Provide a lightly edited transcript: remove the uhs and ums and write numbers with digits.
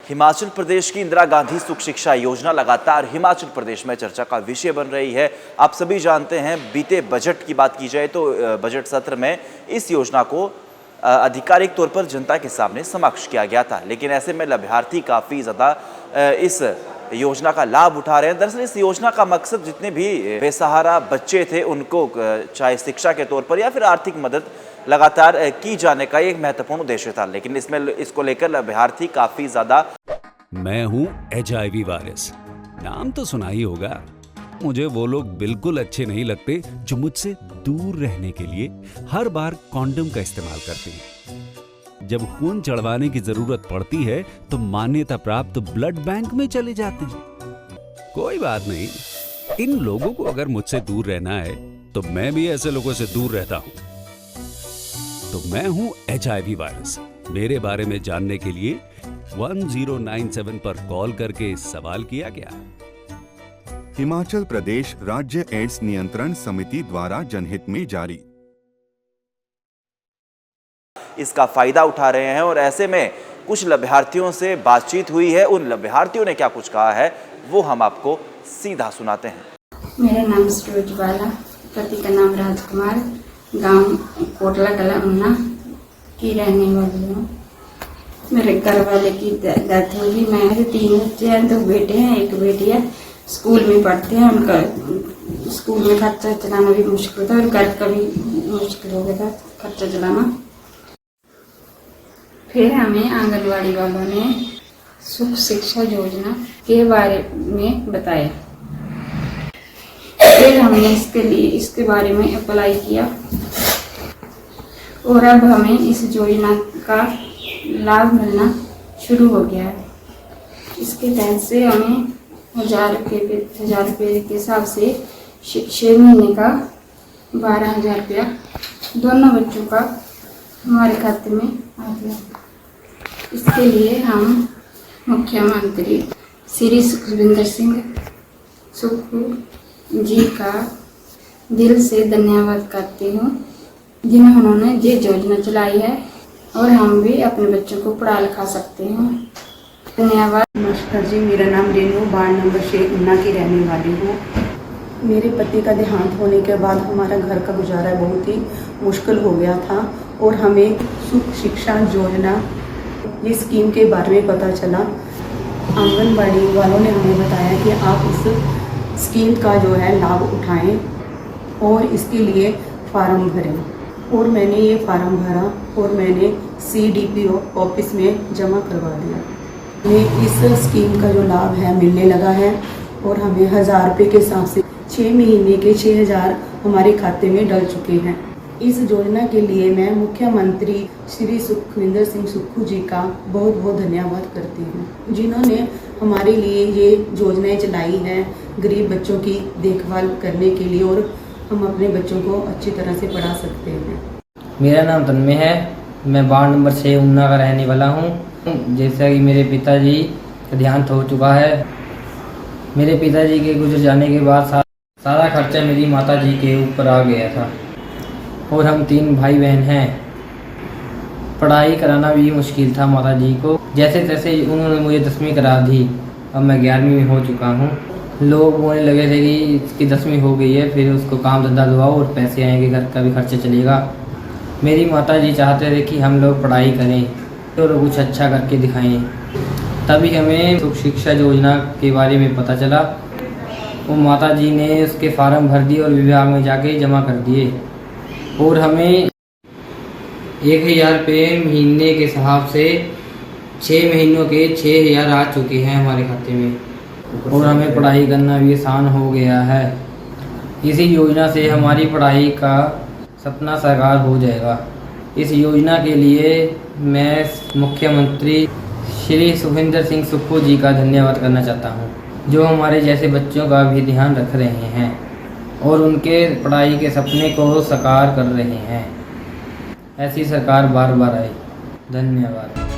हिमाचल प्रदेश की इंदिरा गांधी सुख शिक्षा योजना लगातार हिमाचल प्रदेश में चर्चा का विषय बन रही है। आप सभी जानते हैं, बीते बजट की बात की जाए तो बजट सत्र में इस योजना को आधिकारिक तौर पर जनता के सामने समक्ष किया गया था, लेकिन ऐसे में लाभार्थी काफ़ी ज़्यादा इस योजना का लाभ उठा रहे हैं। दरअसल इस योजना का मकसद जितने भी बेसहारा बच्चे थे उनको चाहे शिक्षा के तौर पर या फिर आर्थिक मदद लगातार की जाने का एक महत्वपूर्ण उद्देश्य था, लेकिन इसको लेकर लाभार्थी काफ़ी ज़्यादा। मैं हूँ HIV वायरस, नाम तो सुना ही होगा। मुझे वो लोग बिल्कुल अच्छे नहीं लगते जो मुझसे दूर रहने के लिए हर बार कॉन्डम का इस्तेमाल करते हैं। जब खून चढ़वाने की जरूरत पड़ती है तो मान्यता प्राप्त ब्लड बैंक में चले जाते हैं। कोई बात नहीं, इन लोगों को अगर मुझसे दूर रहना है तो मैं भी ऐसे लोगों से दूर रहता हूँ। तो मैं हूँ HIV वायरस। मेरे बारे में जानने के लिए 1097 पर कॉल करके सवाल किया गया। हिमाचल प्रदेश राज्य एड्स नियंत्रण समिति द्वारा जनहित में जारी। इसका फायदा उठा रहे हैं और ऐसे में कुछ लाभार्थियों से बातचीत हुई है। उन लाभार्थियों ने क्या कुछ कहा है वो हम आपको सीधा सुनाते हैं। मेरा नाम सरोज बाला, पति का नाम राजकुमार, गांव कोटला कला उन्ना की रहने वाली हूँ। मेरे घर वाले की डेथ होगी। मेरे 3 बच्चे हैं, 2 बेटे हैं, 1 बेटी है। स्कूल में पढ़ते हैं। उनका स्कूल में खर्चा चलाना भी मुश्किल था और घर का भी मुश्किल हो गया था खर्चा चलाना। फिर हमें आंगनवाड़ी वालों ने सुख शिक्षा योजना के बारे में बताया। फिर हमने इसके बारे में अप्लाई किया और अब हमें इस योजना का लाभ मिलना शुरू हो गया है। इसके तहत से हमें 1000 रुपये के हिसाब से 6 महीने का 12,000 रुपया दोनों बच्चों का हमारे खाते में आ गया। इसके लिए हम मुख्यमंत्री श्री सुखविंदर सिंह सुक्खू जी का दिल से धन्यवाद करती हूँ, जिन्होंने ये योजना चलाई है और हम भी अपने बच्चों को पढ़ा लिखा सकते हैं। धन्यवाद। नमस्कार जी, मेरा नाम रेनू, वार्ड नंबर 6 उन्ना की रहने वाली हूँ। मेरे पति का देहांत होने के बाद हमारा घर का गुजारा बहुत ही मुश्किल हो गया था और हमें सुख शिक्षा योजना ये स्कीम के बारे में पता चला। आंगनबाड़ी वालों ने हमें बताया कि आप इस स्कीम का जो है लाभ उठाएं और इसके लिए फार्म भरें। और मैंने ये फार्म भरा और मैंने CDPO ऑफिस में जमा करवा दिया। हमें इस स्कीम का जो लाभ है मिलने लगा है और हमें 1000 रुपये के हिसाब से 6 महीने के 6000 हमारे खाते में डल चुके हैं। इस योजना के लिए मैं मुख्यमंत्री श्री सुखविंदर सिंह सुक्खू जी का बहुत बहुत धन्यवाद करती हूँ, जिन्होंने हमारे लिए ये योजनाएं चलाई हैं गरीब बच्चों की देखभाल करने के लिए और हम अपने बच्चों को अच्छी तरह से पढ़ा सकते हैं। मेरा नाम तन्मय है, मैं वार्ड नंबर 6 उन्ना का रहने वाला हूँ। जैसा कि मेरे पिताजी का देहांत हो चुका है, मेरे पिताजी के गुजर जाने के बाद सारा खर्चा मेरी माताजी के ऊपर आ गया था और हम 3 भाई बहन हैं। पढ़ाई कराना भी मुश्किल था माताजी को। जैसे तैसे उन्होंने मुझे 10वीं करा दी। अब मैं 11वीं में हो चुका हूँ। लोग बोलने लगे थे कि इसकी 10वीं हो गई है, फिर उसको काम धंधा दवाओ और पैसे आएंगे, घर का भी खर्चा चलेगा। मेरी माताजी चाहते थे कि हम लोग पढ़ाई करें और कुछ अच्छा करके दिखाएं। तभी हमें सुख शिक्षा योजना के बारे में पता चला। वो माताजी ने उसके फार्म भर दिए और विभाग में जाके जमा कर दिए और हमें 1000 रुपये महीने के हिसाब से 6 महीनों के 6000 आ चुके हैं हमारे खाते में और हमें पढ़ाई करना भी आसान हो गया है। इसी योजना से हमारी पढ़ाई का सपना साकार हो जाएगा। इस योजना के लिए मैं मुख्यमंत्री श्री सुखविंदर सिंह सुक्खू जी का धन्यवाद करना चाहता हूँ, जो हमारे जैसे बच्चों का भी ध्यान रख रहे हैं और उनके पढ़ाई के सपने को साकार कर रहे हैं। ऐसी सरकार बार बार आए। धन्यवाद।